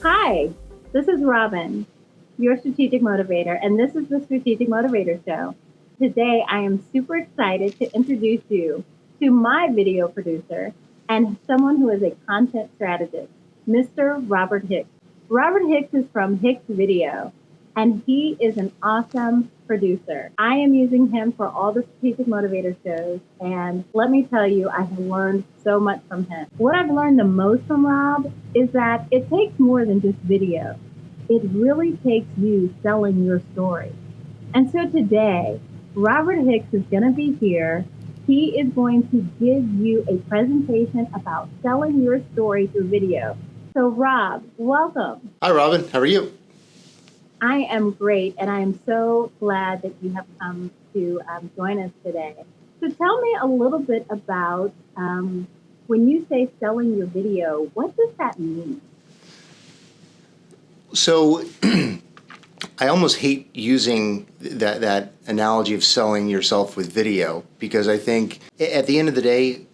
Hi, this is Robin, your strategic motivator, and this is the Strategic Motivator Show. Today, I am super excited to introduce you to my video producer and someone who is a content strategist, Mr. Robert Hicks. Robert Hicks is from Hixvideo, and he is an awesome producer. I am using him for all the Strategic Motivator shows, and let me tell you, I have learned so much from him. What I've learned the most from Rob is that it takes more than just video. It really takes you selling your story. And so today, Robert Hicks is going to be here. He is going to give you a presentation about selling your story through video. So Rob, welcome. Hi, Robin. How are you? I am great, and I am so glad that you have come to join us today. So tell me a little bit about when you say selling your video, what does that mean? So I almost hate using that analogy of selling yourself with video because I think at the end of the day,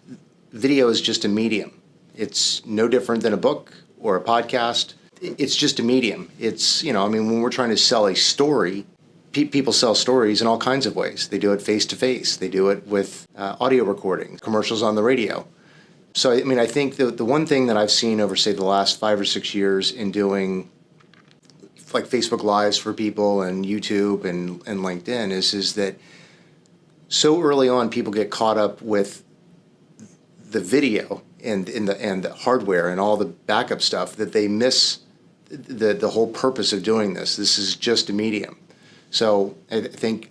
video is just a medium. It's no different than a book or a podcast. It's just a medium. It's, when we're trying to sell a story, people sell stories in all kinds of ways. They do it face-to-face. They do it with audio recording, commercials on the radio. So, I think the one thing that I've seen over, say, the last 5 or 6 years in doing like Facebook Lives for people and YouTube and LinkedIn is that so early on people get caught up with the video and the hardware and all the backup stuff that they miss the whole purpose of doing this. This is just a medium. So I think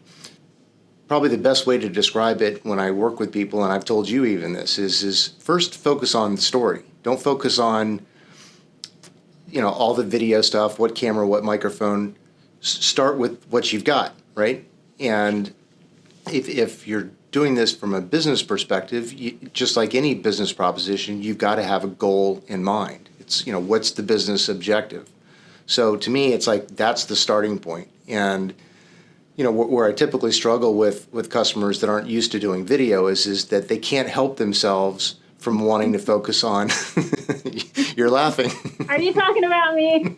probably the best way to describe it when I work with people, and I've told you even this, is first focus on the story. Don't focus on all the video stuff, what camera, what microphone. Start with what you've got, right? And if you're doing this from a business perspective, just like any business proposition, you've got to have a goal in mind. It's, what's the business objective? So to me, it's like that's the starting point. And, where I typically struggle with customers that aren't used to doing video is that they can't help themselves from wanting to focus on, you're laughing. Are you talking about me?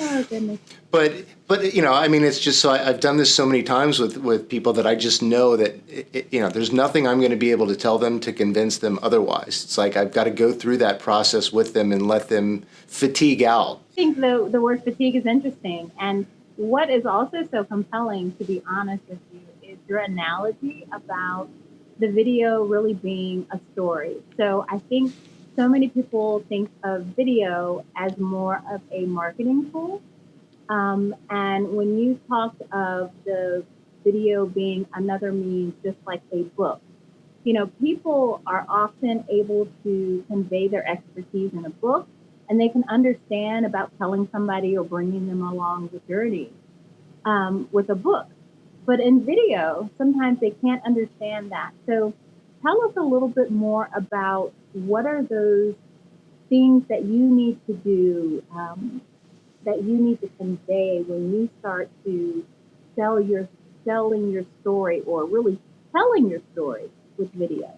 Oh, goodness. But it's just so I've done this so many times with people that I just know that, there's nothing I'm going to be able to tell them to convince them otherwise. It's like I've got to go through that process with them and let them fatigue out. I think the word fatigue is interesting. And what is also so compelling, to be honest with you, is your analogy about the video really being a story. So I think so many people think of video as more of a marketing tool. And when you talked of the video being another means, just like a book, people are often able to convey their expertise in a book, and they can understand about telling somebody or bringing them along the journey with a book. But in video, sometimes they can't understand that. So tell us a little bit more about what are those things that you need to do, that you need to convey when you start to selling your story or really telling your story with video.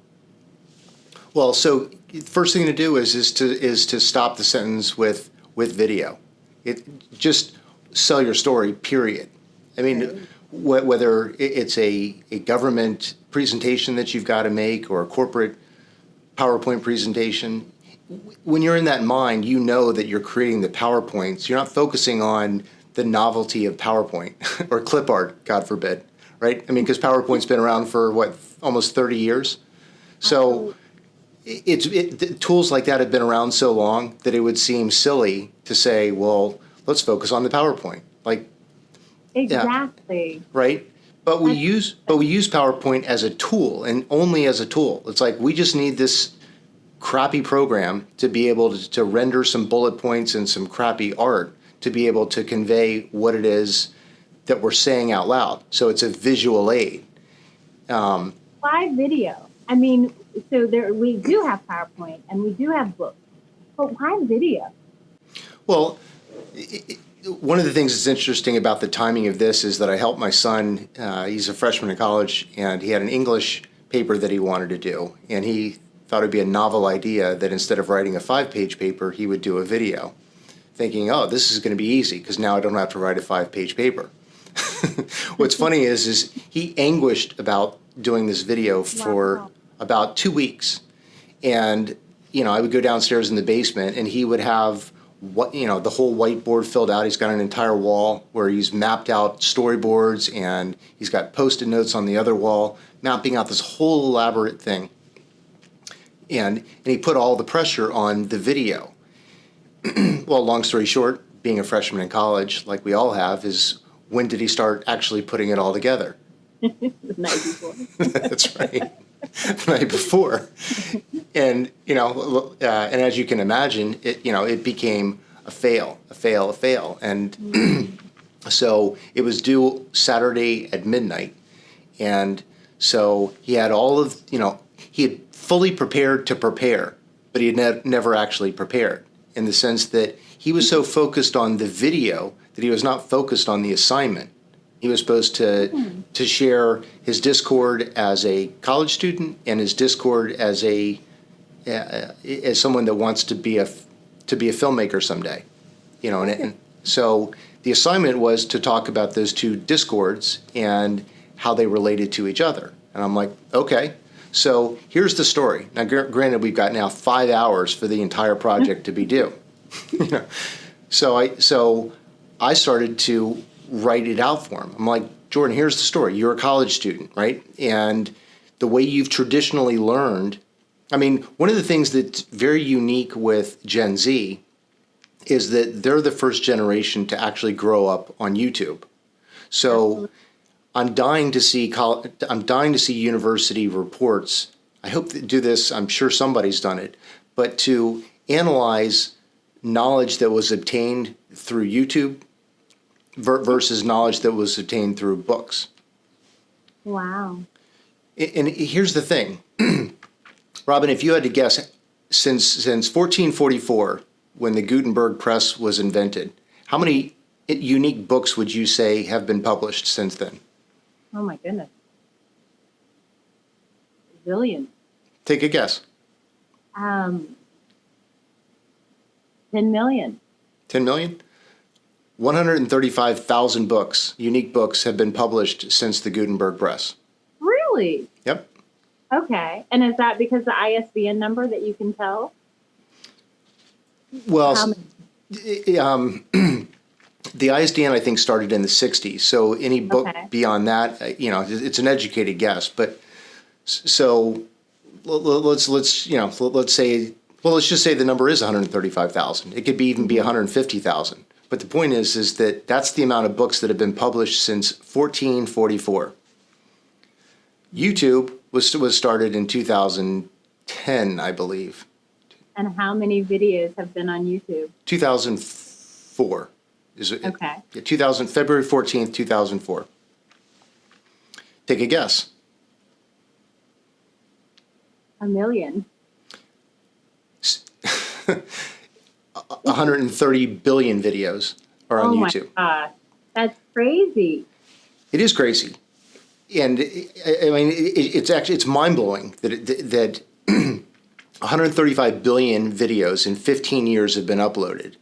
Well, so the first thing to do is to stop the sentence with video. It just sell your story, period. Whether it's a government presentation that you've got to make or a corporate PowerPoint presentation, when you're in that mind, you know that you're creating the PowerPoints. You're not focusing on the novelty of PowerPoint or clip art, God forbid, right? Because PowerPoint's been around for, almost 30 years? So tools like that have been around so long that it would seem silly to say, well, let's focus on the PowerPoint. Exactly. Yeah, right? But we use PowerPoint as a tool and only as a tool. It's like we just need this crappy program to be able to render some bullet points and some crappy art to be able to convey what it is that we're saying out loud. So it's a visual aid. Why video? So we do have PowerPoint and we do have books, but why video? Well, one of the things that's interesting about the timing of this is that I helped my son, he's a freshman in college, and he had an English paper that he wanted to do, and he thought it'd be a novel idea that instead of writing a 5-page paper, he would do a video, thinking, oh, this is going to be easy because now I don't have to write a 5-page paper. What's funny is he anguished about doing this video for about 2 weeks. And, I would go downstairs in the basement and he would have the whole whiteboard filled out. He's got an entire wall where he's mapped out storyboards and he's got Post-it notes on the other wall, mapping out this whole elaborate thing. And he put all the pressure on the video. Well, long story short, being a freshman in college, like we all have, is when did he start actually putting it all together? The night before. That's right. The night before. And, and as you can imagine, it became a fail. And so it was due Saturday at midnight. And so he had he had fully prepared to prepare, but he had never actually prepared, in the sense that he was so focused on the video that he was not focused on the assignment. He was supposed to share his Discord as a college student and his Discord as as someone that wants to be a filmmaker someday, and so the assignment was to talk about those two Discords and how they related to each other. And I'm like, okay, so here's the story. Now, granted, we've got now 5 hours for the entire project to be due. So I started to write it out for him. I'm like, Jordan, here's the story. You're a college student, right? And the way you've traditionally learned, one of the things that's very unique with Gen Z is that they're the first generation to actually grow up on YouTube. So I'm dying to see university reports. I hope they do this. I'm sure somebody's done it, but to analyze knowledge that was obtained through YouTube versus knowledge that was obtained through books. Wow. And here's the thing, Robin, if you had to guess, since 1444, when the Gutenberg press was invented, how many unique books would you say have been published since then? Oh my goodness. Billion. Take a guess. 10 million. 10 million? 135,000 books, unique books, have been published since the Gutenberg press. Really? Yep. Okay. And is that because the ISBN number that you can tell? Well, the ISBN, I think, started in the 60s. So any book beyond that, it's an educated guess. But so let's say, let's just say the number is 135,000. It could even be 150,000. But the point is that that's the amount of books that have been published since 1444. YouTube was started in 2010, I believe. And how many videos have been on YouTube? 2004. Is it? Okay. February 14th, 2004. Take a guess. 1 million. 130 billion videos are on YouTube. Oh my gosh, that's crazy. It is crazy, and it's mind blowing that 135 billion videos in 15 years have been uploaded,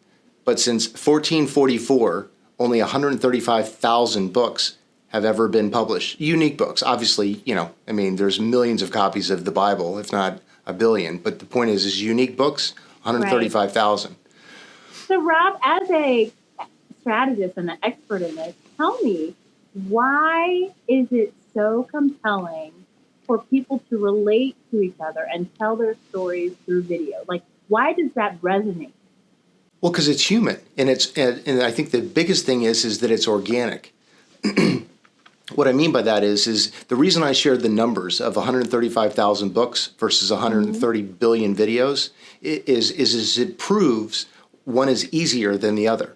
but since 1444, only 135,000 books have ever been published. Unique books, obviously. There's millions of copies of the Bible, if not a billion. But the point is unique books, 135,000. So, Rob, as a strategist and an expert in this, tell me, why is it so compelling for people to relate to each other and tell their stories through video? Like, why does that resonate? Well, because it's human, and I think the biggest thing is that it's organic. What I mean by that is the reason I shared the numbers of 135,000 books versus 130 billion videos is it proves one is easier than the other.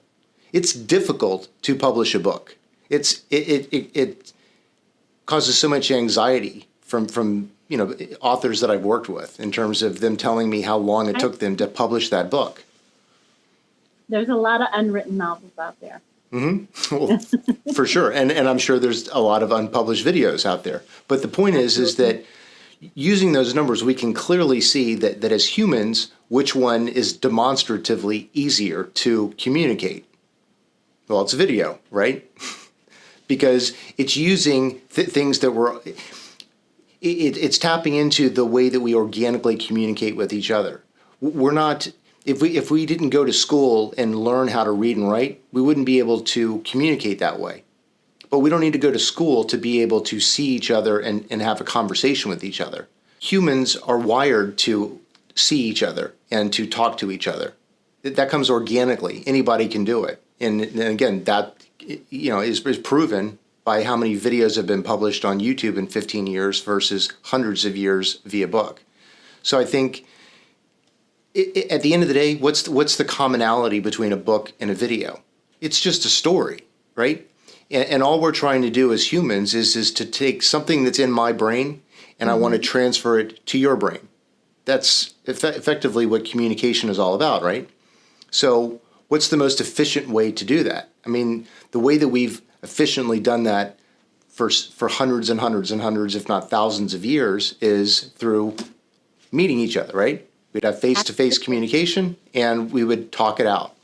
It's difficult to publish a book. It causes so much anxiety from authors that I've worked with in terms of them telling me how long it took them to publish that book. There's a lot of unwritten novels out there. Mm-hmm. Well, for sure. And I'm sure there's a lot of unpublished videos out there. But the point is that using those numbers, we can clearly see that as humans, which one is demonstratively easier to communicate? Well, it's video, right? Because it's using things that it's tapping into the way that we organically communicate with each other. We're not, if we didn't go to school and learn how to read and write, we wouldn't be able to communicate that way. But we don't need to go to school to be able to see each other and have a conversation with each other. Humans are wired to see each other and to talk to each other. That comes organically. Anybody can do it. And again, that is proven by how many videos have been published on YouTube in 15 years versus hundreds of years via book. So I think at the end of the day, what's the commonality between a book and a video? It's just a story, right? And all we're trying to do as humans is to take something that's in my brain and I want to transfer it to your brain. That's effectively what communication is all about, right? So what's the most efficient way to do that? I mean, the way that we've efficiently done that for hundreds and hundreds and hundreds, if not thousands of years, is through meeting each other, right? We'd have face-to-face communication and we would talk it out.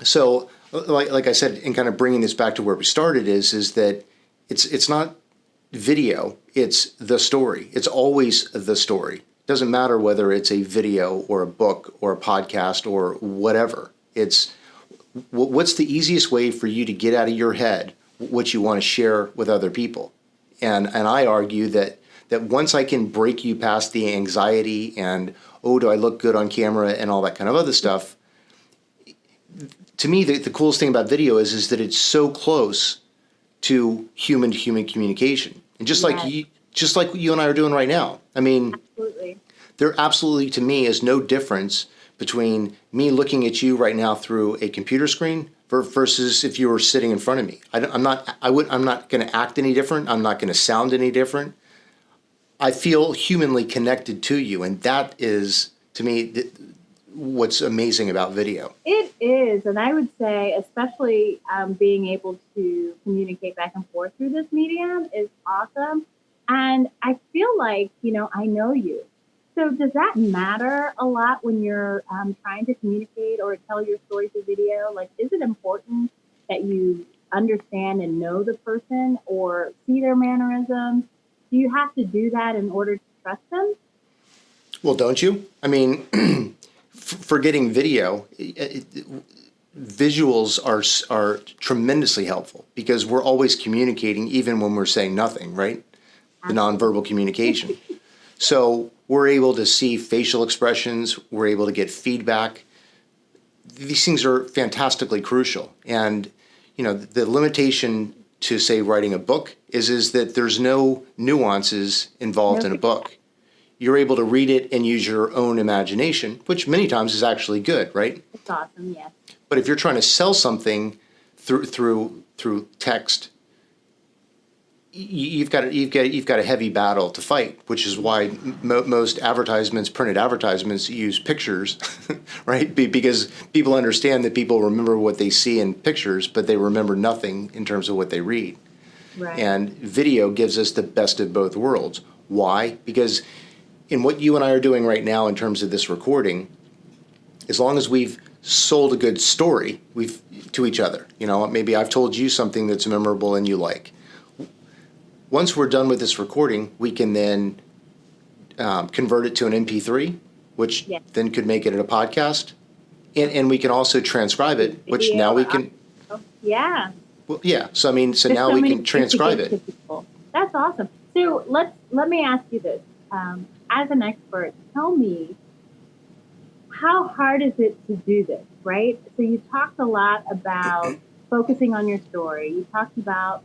So like I said, and kind of bringing this back to where we started is that it's not video, it's the story. It's always the story. Doesn't matter whether it's a video or a book or a podcast or whatever. It's what's the easiest way for you to get out of your head what you want to share with other people. And I argue that once I can break you past the anxiety and, oh, do I look good on camera and all that kind of other stuff, to me, the coolest thing about video is that it's so close to human communication. And just like you and I are doing right now. I mean, Absolutely. There absolutely, to me, is no difference between me looking at you right now through a computer screen versus if you were sitting in front of me. I'm not going to act any different. I'm not going to sound any different. I feel humanly connected to you, and that is, to me, what's amazing about video. It is, and I would say, especially being able to communicate back and forth through this medium is awesome. And I feel like, I know you. So does that matter a lot when you're trying to communicate or tell your story through video? Like, is it important that you understand and know the person or see their mannerisms? Do you have to do that in order to trust them? Well, don't you? I mean, forgetting video, visuals are tremendously helpful because we're always communicating even when we're saying nothing, right? The nonverbal communication. So we're able to see facial expressions. We're able to get feedback. These things are fantastically crucial. And, the limitation to, say, writing a book is that there's no nuances involved in a book. You're able to read it and use your own imagination, which many times is actually good, right? It's awesome, yes. But if you're trying to sell something through text, you've got a heavy battle to fight, which is why most printed advertisements, use pictures, right? Because people understand that people remember what they see in pictures, but they remember nothing in terms of what they read. Right. And video gives us the best of both worlds. Why? Because in what you and I are doing right now in terms of this recording, as long as we've sold a good story to each other, maybe I've told you something that's memorable and you like. Once we're done with this recording, we can then convert it to an MP3, which then could make it a podcast. And we can also transcribe it, which now we can. Yeah. Well, yeah. So, now we can transcribe it. That's awesome. So let me ask you this. As an expert, tell me, how hard is it to do this, right? So you talked a lot about focusing on your story. You talked about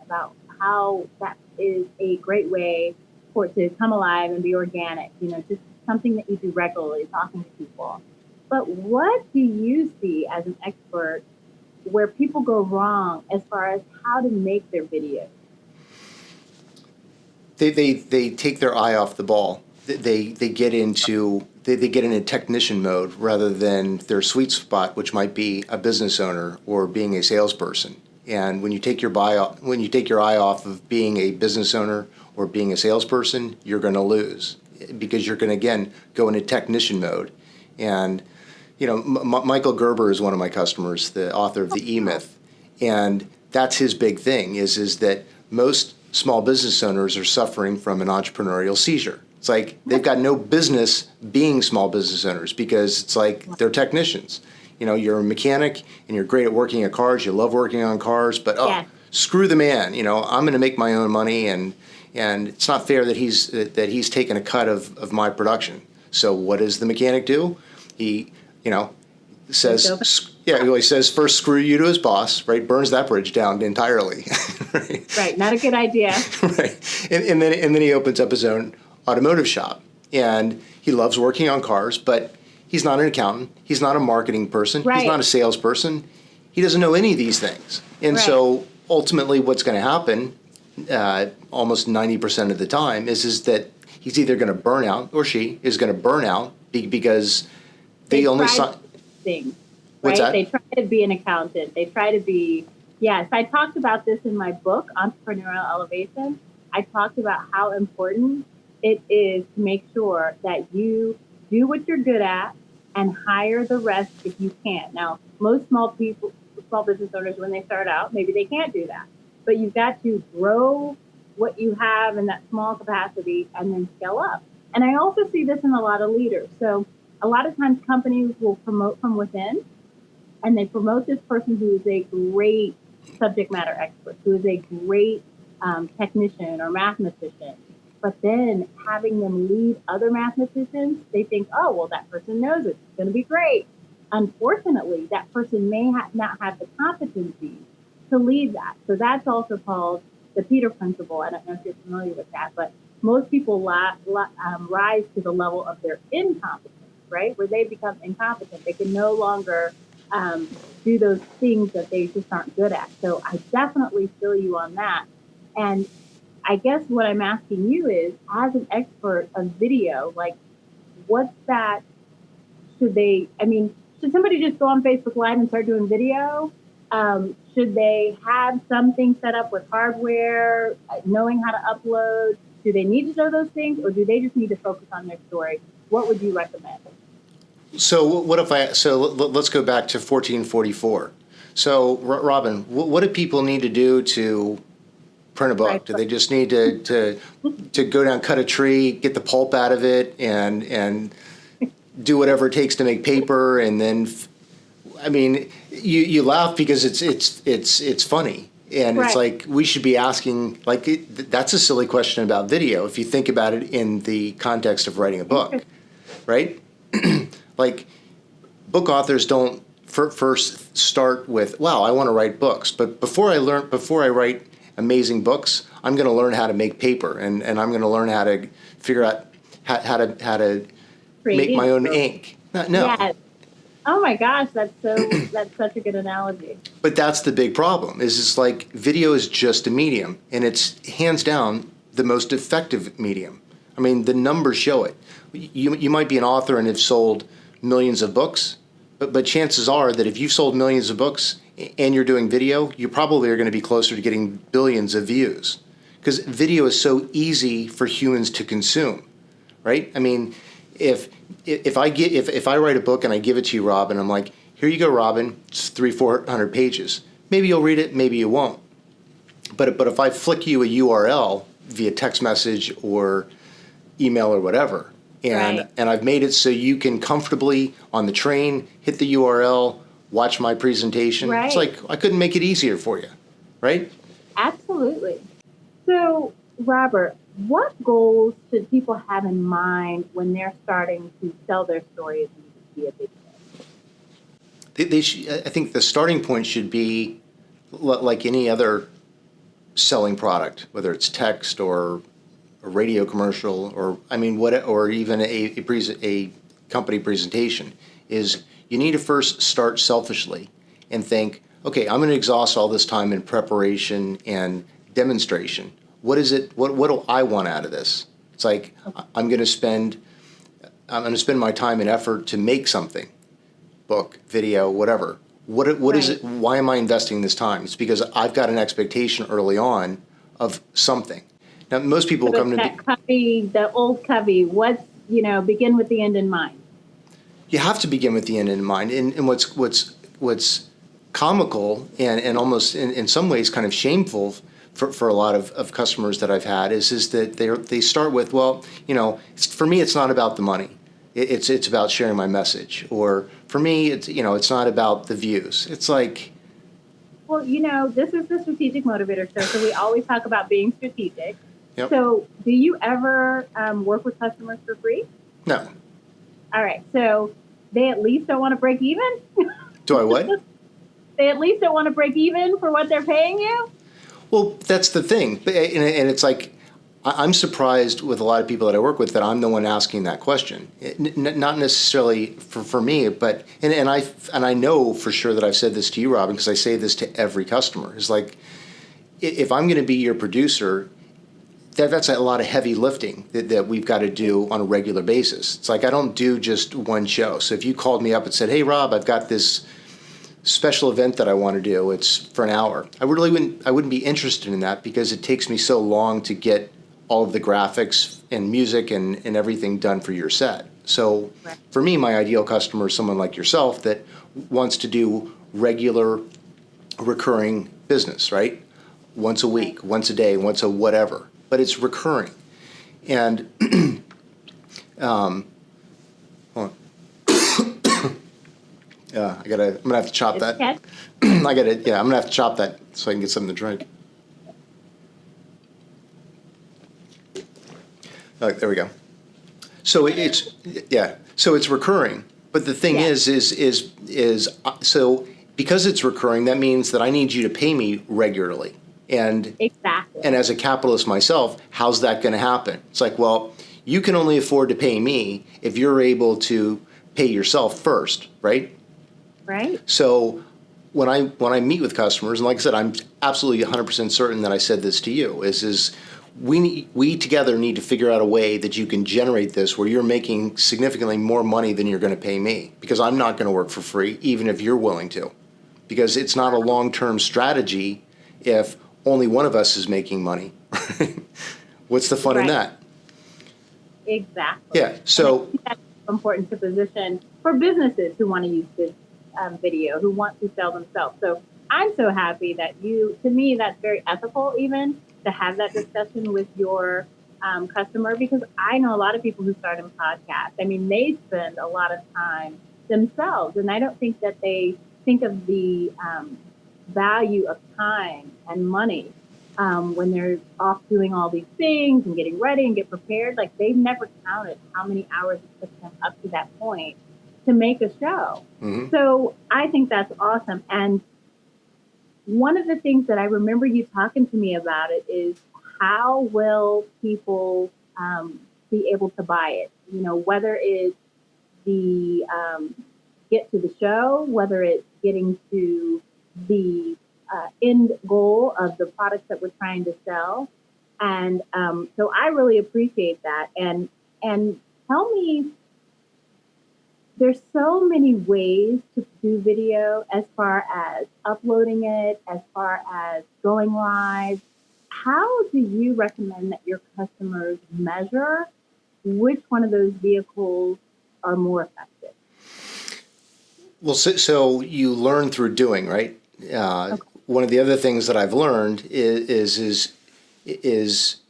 how that is a great way for it to come alive and be organic, just something that you do regularly, talking to people. But what do you see as an expert where people go wrong as far as how to make their videos? They take their eye off the ball. They get into technician mode rather than their sweet spot, which might be a business owner or being a salesperson. And when you take your eye off of being a business owner or being a salesperson, you're going to lose because you're going to, again, go into technician mode. And, Michael Gerber is one of my customers, the author of The E-Myth. And that's his big thing is that most small business owners are suffering from an entrepreneurial seizure. It's like they've got no business being small business owners because it's like they're technicians. You're a mechanic and you're great at working at cars. You love working on cars, but screw the man. I'm going to make my own money, and it's not fair that he's taken a cut of my production. So what does the mechanic do? He says, he says first screw you to his boss, right? Burns that bridge down entirely. Right. Not a good idea. Right. And then he opens up his own automotive shop, and he loves working on cars, but he's not an accountant. He's not a marketing person. Right. He's not a salesperson. He doesn't know any of these things. And so ultimately what's going to happen almost 90% of the time is that he's either going to burn out, or she is going to burn out because they only sign things. What's that? They try to be an accountant. They try to be, yes. I talked about this in my book, Entrepreneurial Elevation. I talked about how important it is to make sure that you do what you're good at and hire the rest if you can. Now, most small business owners, when they start out, maybe they can't do that. But you've got to grow what you have in that small capacity and then scale up. And I also see this in a lot of leaders. So a lot of times companies will promote from within, and they promote this person who is a great subject matter expert, who is a great technician or mathematician. But then having them lead other mathematicians, they think, oh, well, that person knows it. It's going to be great. Unfortunately, that person may not have the competency to lead that. So that's also called the Peter Principle. I don't know if you're familiar with that, but most people rise to the level of their incompetence, right? Where they become incompetent. They can no longer do those things that they just aren't good at. So I definitely feel you on that. And I guess what I'm asking you is, as an expert of video, like, what's that? Should somebody just go on Facebook Live and start doing video? Should they have something set up with hardware, knowing how to upload? Do they need to know those things, or do they just need to focus on their story? What would you recommend? So let's go back to 1444. So Robin, what do people need to do to print a book? Do they just need to go down, cut a tree, get the pulp out of it, and do whatever it takes to make paper? And then, you laugh because it's funny, and it's like we should be asking, that's a silly question about video if you think about it in the context of writing a book, right? Like, book authors don't first start with, wow, I want to write books. But before I write amazing books, I'm going to learn how to make paper, and I'm going to learn how to figure out how to make my own ink. No. Yes. Oh my gosh, that's such a good analogy. But that's the big problem. Is like video is just a medium, and it's hands down the most effective medium. The numbers show it. You might be an author and have sold millions of books, but chances are that if you've sold millions of books and you're doing video, you probably are going to be closer to getting billions of views, because video is so easy for humans to consume, right? If I write a book and I give it to you, Robin, I'm like, here you go, Robin, it's 300-400 pages. Maybe you'll read it, maybe you won't. But if I flick you a URL via text message or email or whatever, and I've made it so you can comfortably on the train hit the URL, watch my presentation. It's like I couldn't make it easier for you, right? Absolutely. So, Robert, what goals should people have in mind when they're starting to sell their stories via video? I think the starting point should be like any other selling product, whether it's text or a radio commercial, or or even a company presentation, is you need to first start selfishly and think, okay, I'm going to exhaust all this time in preparation and demonstration. What is it? What do I want out of this? It's like I'm going to spend my time and effort to make something, book, video, whatever. What is it? Why am I investing this time? It's because I've got an expectation early on of something. Now, most people So come to that me. Covey, the old Covey, what's, begin with the end in mind. You have to begin with the end in mind. And what's comical and almost in some ways kind of shameful for a lot of customers that I've had is that they start with, well, for me, it's not about the money. It's about sharing my message. Or for me, it's not about the views. It's like, well, this is the Strategic Motivator Show, so we always talk about being strategic. yep. So do you ever work with customers for free? No. All right. So they at least don't want to break even? Do I what? They at least don't want to break even for what they're paying you? Well, that's the thing. And it's like, I'm surprised with a lot of people that I work with that I'm the one asking that question. Not necessarily for me, but and I know for sure that I've said this to you, Robin, because I say this to every customer. It's like, if I'm going to be your producer, that's a lot of heavy lifting that we've got to do on a regular basis. It's like I don't do just one show. So if you called me up and said, "Hey, Rob, I've got this special event that I want to do. It's for an hour." I wouldn't be interested in that because it takes me so long to get all of the graphics and music and everything done for your set. So Right. for me, my ideal customer is someone like yourself that wants to do regular recurring business, right? Once a week, once a day, once a whatever, but it's recurring. And hold on. I'm gonna have to chop that. I'm gonna have to chop that so I can get something to drink. There we go. So so it's recurring. But the thing is so because it's recurring, that means that I need you to pay me regularly. And Exactly. and as a capitalist myself, how's that going to happen? It's like, well, you can only afford to pay me if you're able to pay yourself first, right? Right. So when I meet with customers, and like I said, I'm absolutely 100% certain that I said this to you, is we together need to figure out a way that you can generate this where you're making significantly more money than you're going to pay me, because I'm not going to work for free, even if you're willing to, because it's not a long-term strategy if only one of us is making money. What's the fun in that? Exactly. Yeah. So I think that's important to position for businesses who want to use this video, who want to sell themselves. So I'm so happy that to me, that's very ethical even to have that discussion with your customer, because I know a lot of people who start in podcasts. I mean, they spend a lot of time themselves, and I don't think that they think of the value of time and money when they're off doing all these things and getting ready and get prepared. Like, they've never counted how many hours it took them up to that point to make a show. Mm-hmm. So I think that's awesome. And one of the things that I remember you talking to me about it is how will people be able to buy it? Whether it's the get to the show, whether it's getting to the end goal of the products that we're trying to sell. And so I really appreciate that. And tell me, there's so many ways to do video, as far as uploading it, as far as going live. How do you recommend that your customers measure which one of those vehicles are more effective? Well, so you learn through doing, right? Okay. One of the other things that I've learned is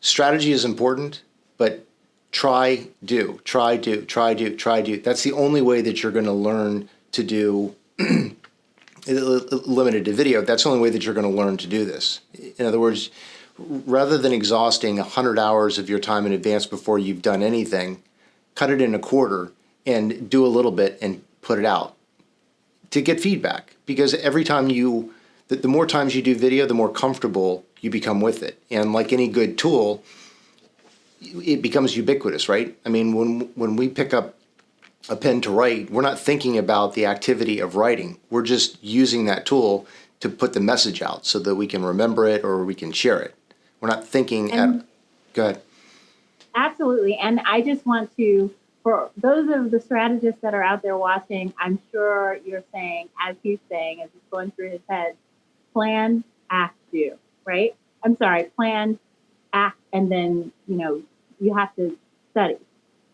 strategy is important, but try, do. That's the only way that you're going to learn to do limited to video. That's the only way that you're going to learn to do this. In other words, rather than exhausting 100 hours of your time in advance before you've done anything, cut it in a quarter and do a little bit and put it out to get feedback. Because every time the more times you do video, the more comfortable you become with it. And like any good tool, it becomes ubiquitous, right? I mean, when we pick up a pen to write, we're not thinking about the activity of writing. We're just using that tool to put the message out so that we can remember it or we can share it. We're not thinking go ahead. Absolutely. And I just want to, for those of the strategists that are out there watching, I'm sure you're saying, as he's saying, as he's going through his head, plan, act, do, right? I'm sorry, plan, act, and then, you have to study.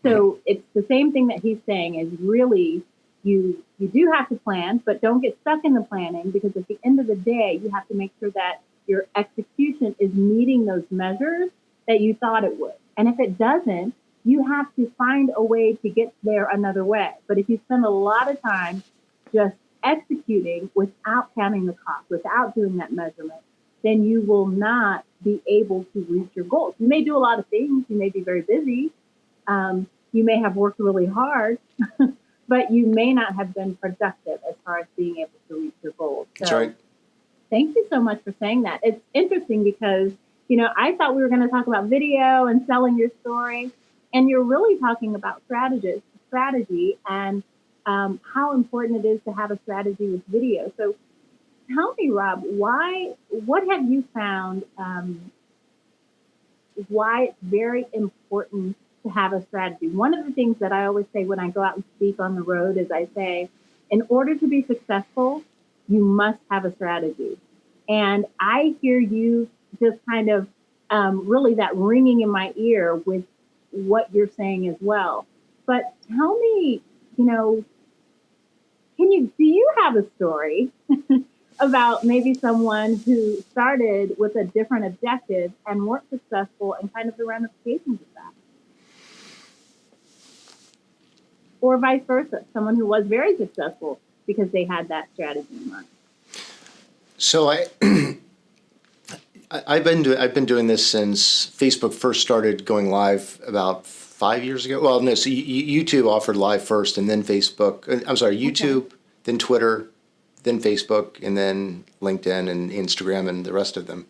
So it's the same thing that he's saying is really you do have to plan, but don't get stuck in the planning, because at the end of the day, you have to make sure that your execution is meeting those measures that you thought it would. And if it doesn't, you have to find a way to get there another way. But if you spend a lot of time just executing without counting the cost, without doing that measurement, then you will not be able to reach your goals. You may do a lot of things. You may be very busy. You may have worked really hard, but you may not have been productive as far as being able to reach your goals. So, that's right. Thank you so much for saying that. It's interesting because, I thought we were going to talk about video and selling your story, and you're really talking about strategy and how important it is to have a strategy with video. So tell me, Rob, what have you found, why it's very important to have a strategy? One of the things that I always say when I go out and speak on the road is I say, in order to be successful, you must have a strategy. And I hear you just kind of really that ringing in my ear with what you're saying as well. But tell me, do you have a story about maybe someone who started with a different objective and weren't successful, and kind of the ramifications of that? Or vice versa, someone who was very successful because they had that strategy in mind. So I've been doing this since Facebook first started going live about 5 years ago. Well, no, so YouTube offered live first, and then Facebook. I'm sorry, YouTube, okay. Then Twitter, then Facebook, and then LinkedIn and Instagram and the rest of them.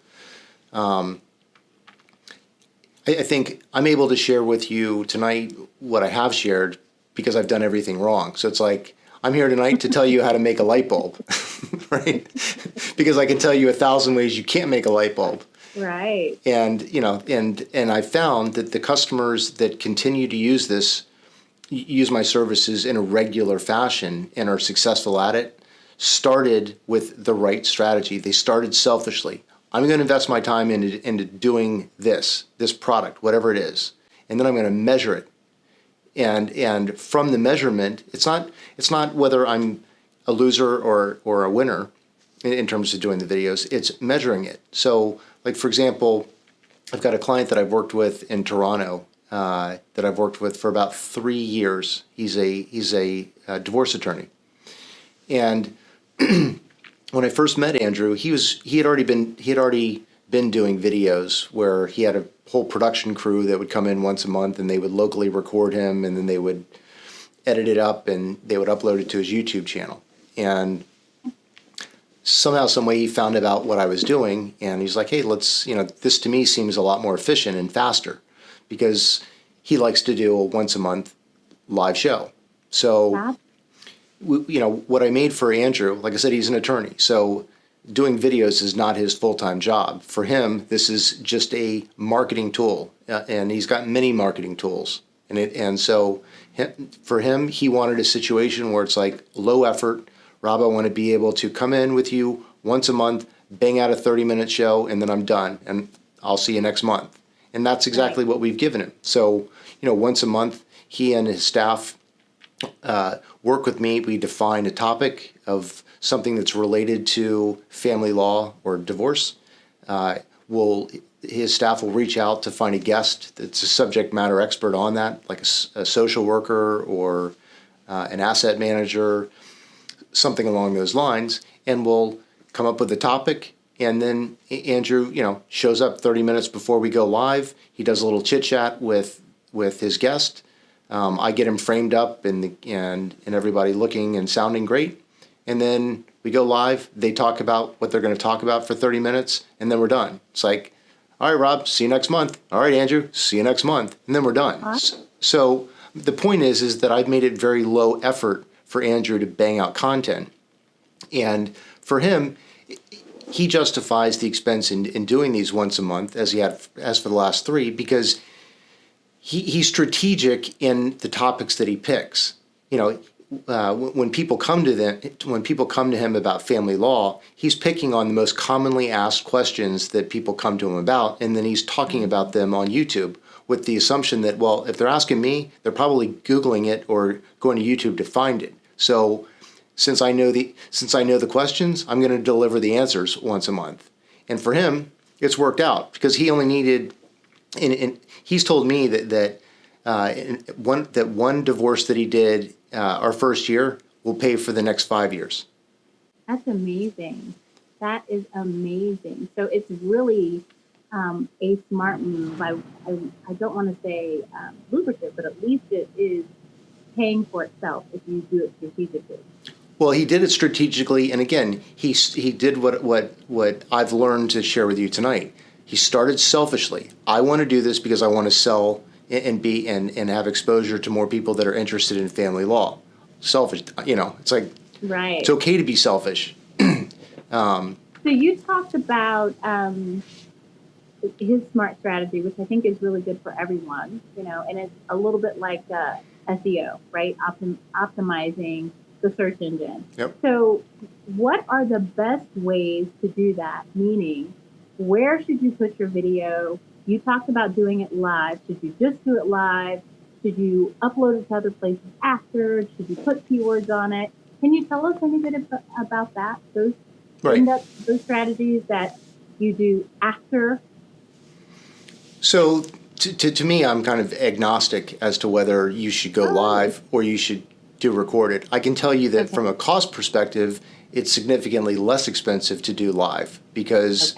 I think I'm able to share with you tonight what I have shared because I've done everything wrong. So it's like, I'm here tonight to tell you how to make a light bulb, right? Because I can tell you 1,000 ways you can't make a light bulb. Right. And, and I found that the customers that continue to use my services in a regular fashion and are successful at it, started with the right strategy. They started selfishly. I'm going to invest my time into doing this product, whatever it is, and then I'm going to measure it. And from the measurement, it's not whether I'm a loser or a winner in terms of doing the videos. It's measuring it. So, like for example, I've got a client that I've worked with in Toronto that I've worked with for about 3 years. He's a divorce attorney, and when I first met Andrew, he had already been doing videos where he had a whole production crew that would come in once a month, and they would locally record him, and then they would edit it up and they would upload it to his YouTube channel. And somehow, some way, he found out what I was doing, and he's like, "Hey, this to me seems a lot more efficient and faster," because he likes to do a once a month live show. So, what I made for Andrew, like I said, he's an attorney, so doing videos is not his full-time job. For him, this is just a marketing tool, and he's got many marketing tools. And so for him, he wanted a situation where it's like low effort. Rob, I want to be able to come in with you once a month, bang out a 30-minute show, and then I'm done, and I'll see you next month. And that's exactly what we've given him. So, once a month, he and his staff work with me. We define a topic of something that's related to family law or divorce. His staff will reach out to find a guest that's a subject matter expert on that, like a social worker or an asset manager, something along those lines, and we'll come up with a topic. And then Andrew, shows up 30 minutes before we go live. He does a little chit chat with his guest. I get him framed up and everybody looking and sounding great. And then we go live. They talk about what they're going to talk about for 30 minutes, and then we're done. It's like, all right, Rob, see you next month. All right, Andrew, see you next month. And then we're done. Awesome. So the point is that I've made it very low effort for Andrew to bang out content. And for him, he justifies the expense in doing these once a month, as for the last 3, because he's strategic in the topics that he picks. when people come to him about family law, he's picking on the most commonly asked questions that people come to him about, and then he's talking about them on YouTube with the assumption that, well, if they're asking me, they're probably Googling it or going to YouTube to find it. So since I know the questions, I'm going to deliver the answers once a month. And for him, it's worked out because he only needed, and he's told me that one divorce that he did our first year will pay for the next 5 years. That's amazing. That is amazing. So it's really a smart move. I don't want to say lucrative, but at least it is paying for itself if you do it strategically. Well, he did it strategically, and again, he did what I've learned to share with you tonight. He started selfishly. I want to do this because I want to sell and have exposure to more people that are interested in family law. Selfish, it's like right. It's okay to be selfish. So you talked about his smart strategy, which I think is really good for everyone, and it's a little bit like SEO, right? Optimizing the search engine. Yep. So what are the best ways to do that? Meaning, where should you put your video? You talked about doing it live. Should you just do it live? Should you upload it to other places after? Should you put keywords on it? Can you tell us any bit about that? Those strategies that you do after? So to me, I'm kind of agnostic as to whether you should go live or you should do recorded. I can tell you that from a cost perspective, it's significantly less expensive to do live because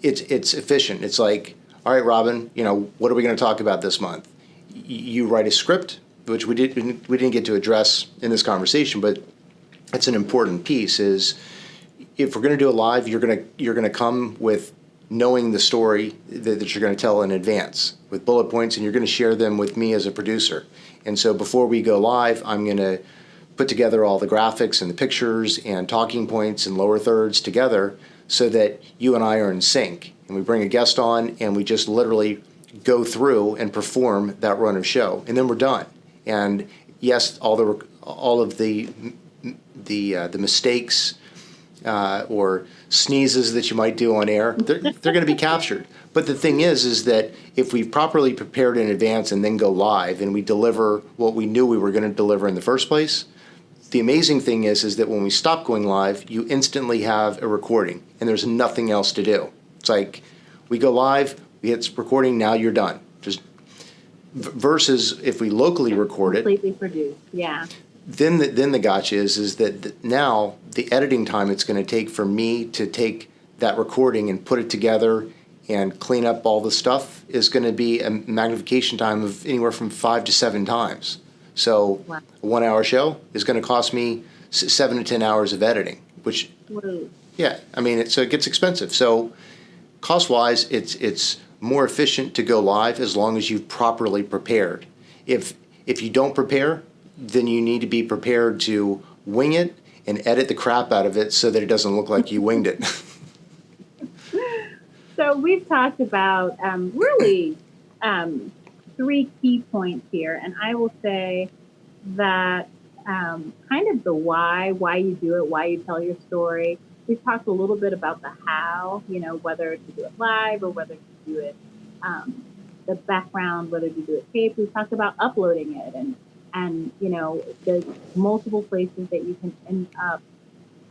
it's efficient. It's like, all right, Robin, what are we going to talk about this month? You write a script, which we didn't get to address in this conversation, but it's an important piece. Is if we're going to do it live, you're going to come with knowing the story that you're going to tell in advance with bullet points, and you're going to share them with me as a producer. And so before we go live, I'm going to put together all the graphics and the pictures and talking points and lower thirds together so that you and I are in sync. And we bring a guest on and we just literally go through and perform that run of show, and then we're done. And yes, all of the mistakes or sneezes that you might do on air, they're going to be captured. But the thing is that if we've properly prepared in advance and then go live and we deliver what we knew we were going to deliver in the first place, the amazing thing is that when we stop going live, you instantly have a recording and there's nothing else to do. It's like we go live, we hit recording, now you're done. Just versus if we locally record it, completely produced, yeah. Then the gotcha is that now the editing time it's going to take for me to take that recording and put it together and clean up all the stuff is going to be a magnification time of anywhere from 5 to 7 times. So wow. A 1 hour show is going to cost me 7 to 10 hours of editing, which, yeah, I mean, so it gets expensive. So cost-wise, it's more efficient to go live as long as you've properly prepared. If you don't prepare, then you need to be prepared to wing it and edit the crap out of it so that it doesn't look like you winged it. So we've talked about really 3 key points here, and I will say that kind of the why you do it, why you tell your story. We've talked a little bit about the how, whether to do it live or whether to do it the background, whether to do it taped. We've talked about uploading it and there's multiple places that you can end up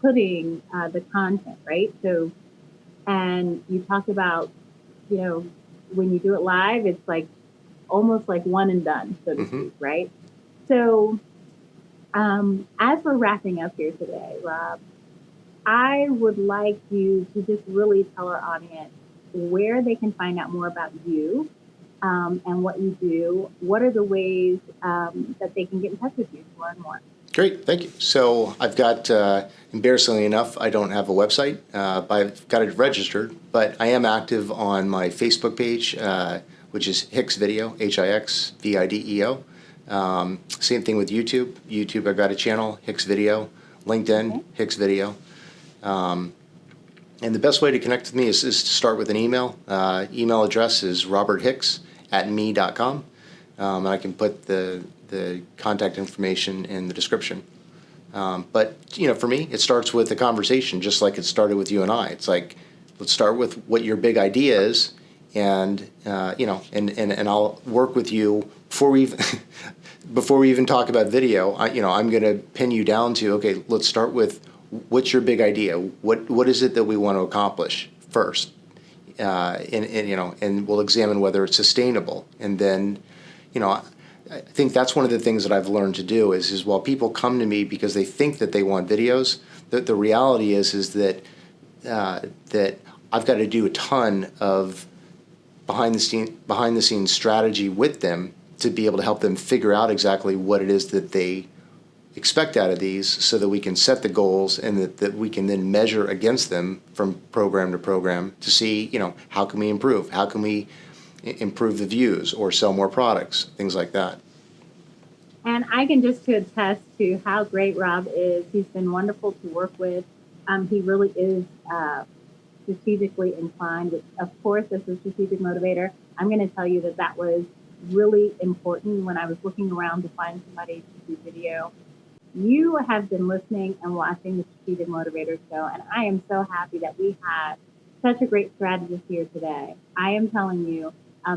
putting the content, right? So, and you talked about, when you do it live, it's like almost like one and done, so to speak, right? So, as we're wrapping up here today, Rob, I would like you to just really tell our audience where they can find out more about you and what you do. What are the ways that they can get in touch with you to learn more? Great, thank you. So I've got, embarrassingly enough, I don't have a website. I've got it registered, but I am active on my Facebook page, which is Hixvideo, Hixvideo. Same thing with YouTube. YouTube, I've got a channel, Hixvideo. LinkedIn, Hixvideo. And the best way to connect with me is to start with an email. Email address is roberthicks@me.com. And I can put the contact information in the description. But, for me, it starts with a conversation, just like it started with you and I. It's like, let's start with what your big idea is, and I'll work with you before we even, before we even talk about video. I'm going to pin you down to, okay, let's start with what's your big idea? What is it that we want to accomplish first? And we'll examine whether it's sustainable. And then, I think that's one of the things that I've learned to do is while people come to me because they think that they want videos, the reality is that that I've got to do a ton of behind the scenes strategy with them to be able to help them figure out exactly what it is that they expect out of these, so that we can set the goals and that we can then measure against them from program to program to see, how can we improve? How can we improve the views or sell more products, things like that. And I can just attest to how great Rob is. He's been wonderful to work with. He really is strategically inclined, which, of course, as a strategic motivator, I'm going to tell you that was really important when I was looking around to find somebody to do video. You have been listening and watching the Strategic Motivator Show, and I am so happy that we had such a great strategist here today. I am telling you,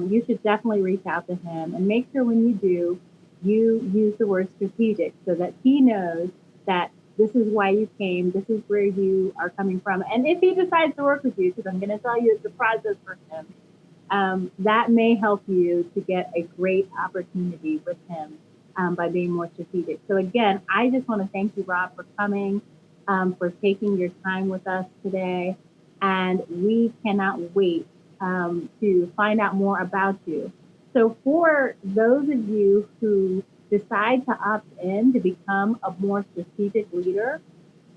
you should definitely reach out to him, and make sure when you do, you use the word strategic so that he knows that this is why you came, this is where you are coming from. And if he decides to work with you, because I'm going to tell you it's a process for him, that may help you to get a great opportunity with him by being more strategic. So again, I just want to thank you, Rob, for coming, for taking your time with us today. And we cannot wait to find out more about you. So for those of you who decide to opt in to become a more strategic leader,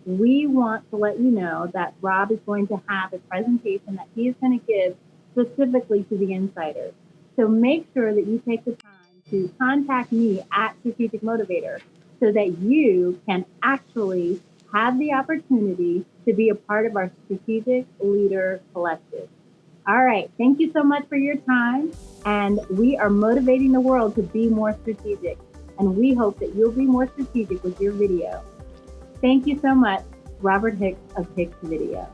we want to let you know that Rob is going to have a presentation that he is going to give specifically to the insiders. So make sure that you take the time to contact me at Strategic Motivator so that you can actually have the opportunity to be a part of our Strategic Leader Collective. All right. Thank you so much for your time. And we are motivating the world to be more strategic. And we hope that you'll be more strategic with your video. Thank you so much, Robert Hicks of Hixvideo.